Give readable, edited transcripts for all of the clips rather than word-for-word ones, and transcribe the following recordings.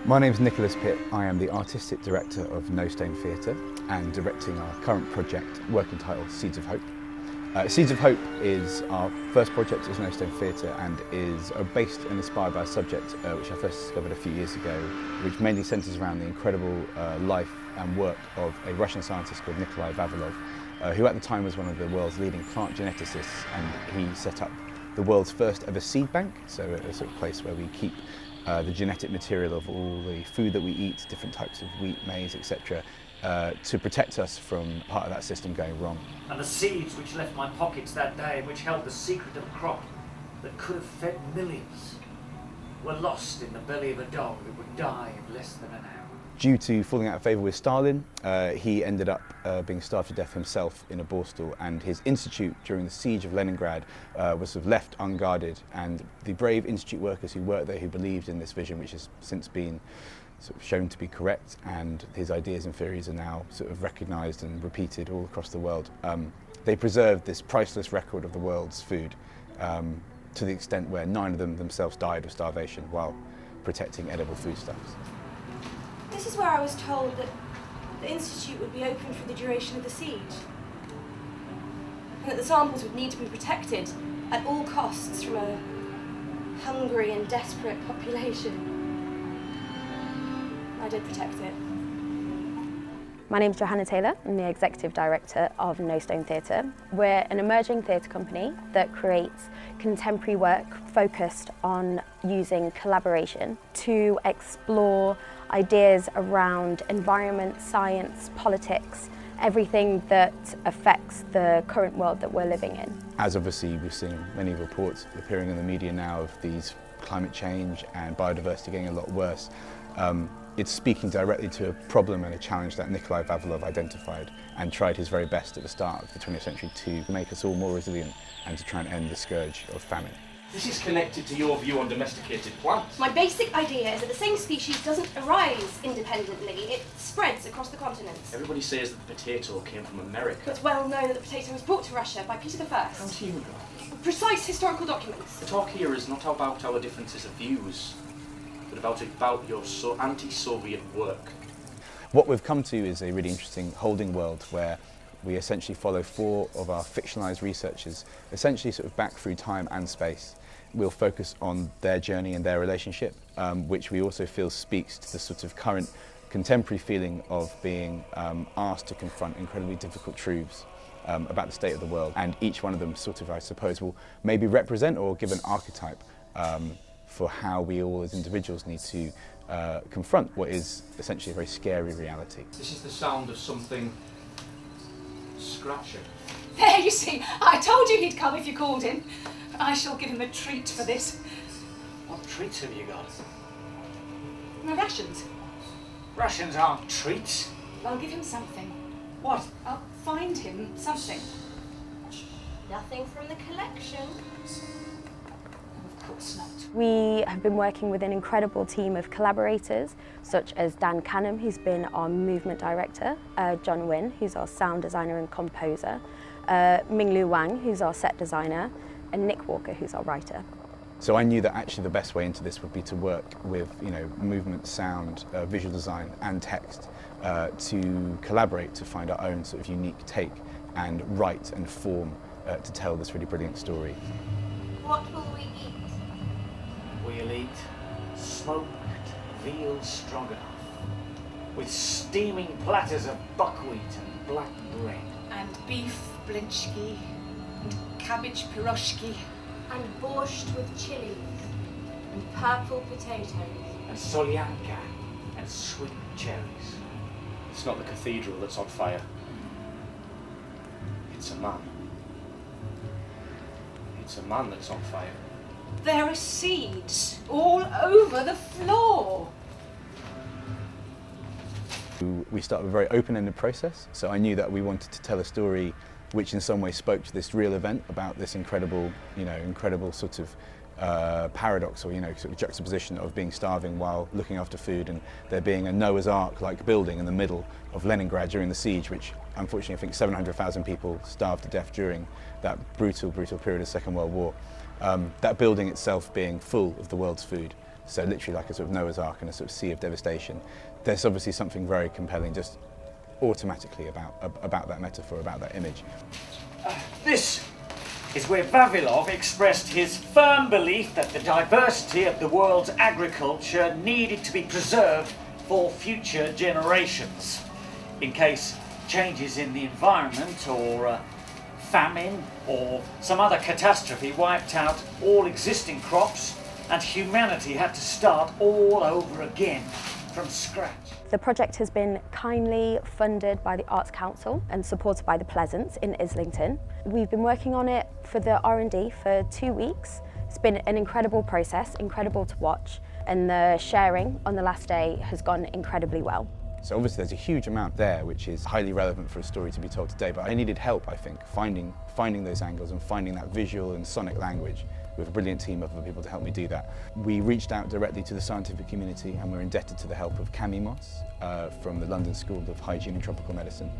My name is Nicholas Pitt. I am the Artistic Director of No Stone Theatre and directing our current project, working title Seeds of Hope. Seeds of Hope is our first project as No Stone Theatre and is based and inspired by a subject which I first discovered a few years ago, which mainly centres around the incredible life and work of a Russian scientist called Nikolai Vavilov, who at the time was one of the world's leading plant geneticists, and he set up the world's first ever seed bank, so a sort of place where we keep the genetic material of all the food that we eat, different types of wheat, maize, etc., to protect us from part of that system going wrong. And the seeds which left my pockets that day, which held the secret of a crop that could have fed millions, were lost in the belly of a dog that would die in less than an hour. Due to falling out of favour with Stalin, he ended up being starved to death himself in a borstal, and his institute during the siege of Leningrad was sort of left unguarded, and the brave institute workers who worked there, who believed in this vision, which has since been sort of shown to be correct, and his ideas and theories are now sort of recognised and repeated all across the world. They preserved this priceless record of the world's food to the extent where 9 of them themselves died of starvation while protecting edible foodstuffs. This is where I was told that the Institute would be open for the duration of the siege, and that the samples would need to be protected at all costs from a hungry and desperate population. I did protect it. My name's Johanna Taylor. I'm the Executive Director of No Stone Theatre. We're an emerging theatre company that creates contemporary work focused on using collaboration to explore ideas around environment, science, politics, everything that affects the current world that we're living in. As obviously we've seen many reports appearing in the media now of these climate change and biodiversity getting a lot worse, it's speaking directly to a problem and a challenge that Nikolai Vavilov identified and tried his very best at the start of the 20th century to make us all more resilient and to try and end the scourge of famine. This is connected to your view on domesticated plants. My basic idea is that the same species doesn't arise independently, it spreads across the continents. Everybody says that the potato came from America. It's well known that the potato was brought to Russia by Peter I. How do you know? Precise historical documents. The talk here is not about our differences of views, but about your anti-Soviet work. What we've come to is a really interesting holding world where we essentially follow 4 of our fictionalised researchers, essentially sort of back through time and space. We'll focus on their journey and their relationship, which we also feel speaks to the sort of current contemporary feeling of being asked to confront incredibly difficult truths about the state of the world. And each one of them sort of, I suppose, will maybe represent or give an archetype for how we all as individuals need to confront what is essentially a very scary reality. This is the sound of something scratching. There, you see, I told you he'd come if you called him. I shall give him a treat for this. What treats have you got? My rations. Rations aren't treats. I'll give him something. What? I'll find him something. Nothing from the collection. Of course not. We have been working with an incredible team of collaborators, such as Dan Canham, who's been our movement director, John Wynn, who's our sound designer and composer, Minglu Wang, who's our set designer, and Nick Walker, who's our writer. So I knew that actually the best way into this would be to work with, movement, sound, visual design and text to collaborate to find our own sort of unique take and write and form to tell this really brilliant story. What will we eat? We'll eat smoked veal stroganoff with steaming platters of buckwheat and black bread. And beef blinchki, and cabbage piroshki, And borscht with chilies. And purple potatoes. And solyanka and sweet cherries. It's not the cathedral that's on fire. It's a man. It's a man that's on fire. there are seeds all over the floor. We started a very open-ended process, so I knew that we wanted to tell a story which in some way spoke to this real event about this incredible sort of paradox or sort of juxtaposition of being starving while looking after food, and there being a Noah's Ark-like building in the middle of Leningrad during the siege, which unfortunately I think 700,000 people starved to death during that brutal period of the Second World War. That building itself being full of the world's food, so literally like a sort of Noah's Ark and a sort of sea of devastation. There's obviously something very compelling just automatically about that metaphor, about that image. This is where Vavilov expressed his firm belief that the diversity of the world's agriculture needed to be preserved for future generations, in case changes in the environment or famine or some other catastrophe wiped out all existing crops and humanity had to start all over again from scratch. The project has been kindly funded by the Arts Council and supported by the Pleasance in Islington. We've been working on it for the R&D for 2 weeks. It's been an incredible process, incredible to watch, and the sharing on the last day has gone incredibly well. So obviously there's a huge amount there which is highly relevant for a story to be told today, but I needed help, I think, finding those angles and finding that visual and sonic language with a brilliant team of other people to help me do that. We reached out directly to the scientific community and we're indebted to the help of Cami Moss from the London School of Hygiene and Tropical Medicine,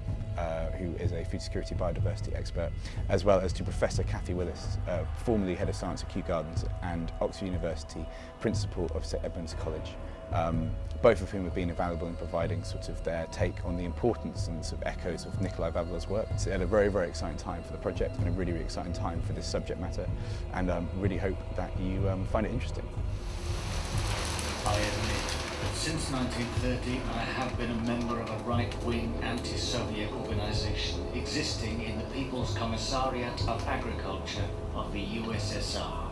who is a food security biodiversity expert, as well as to Professor Cathy Willis, formerly Head of Science at Kew Gardens and Oxford University Principal of St Edmunds College. Both of whom have been invaluable in providing sort of their take on the importance and sort of echoes of Nikolai Vavilov's work. It's at a very, very exciting time for the project and a really, really exciting time for this subject matter, and really hope that you find it interesting. I admit that since 1930 I have been a member of a right-wing anti-Soviet organisation existing in the People's Commissariat of Agriculture of the USSR.